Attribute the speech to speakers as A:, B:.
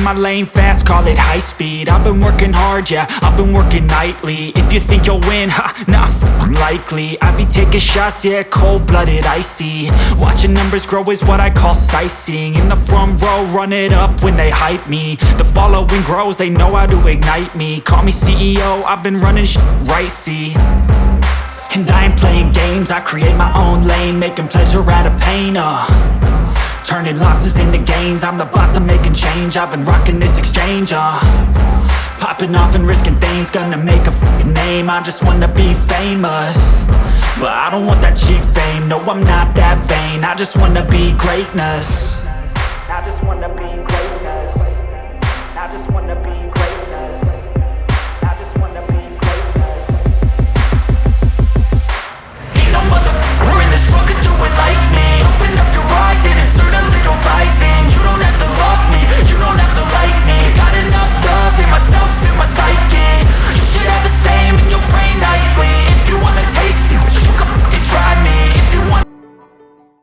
A: my lane fast, call it high speed. I've been working hard, yeah, I've been working nightly. If you think you'll win, ha, not likely. I be taking shots, yeah, cold-blooded, icy. Watching numbers grow is what I call sightseeing. In the front row, run it up when they hype me. The following grows, they know how to ignite me. Call me CEO, I've been running right, see. And I ain't playing games, I create my own lane, making pleasure out of pain, turning losses into gains. I'm the boss, I'm making change. I've been rocking this exchange, popping off and risking things. Gonna make a f***ing name. I just wanna be famous, but I don't want that cheap fame. No, I'm not that vain. I just wanna be greatness.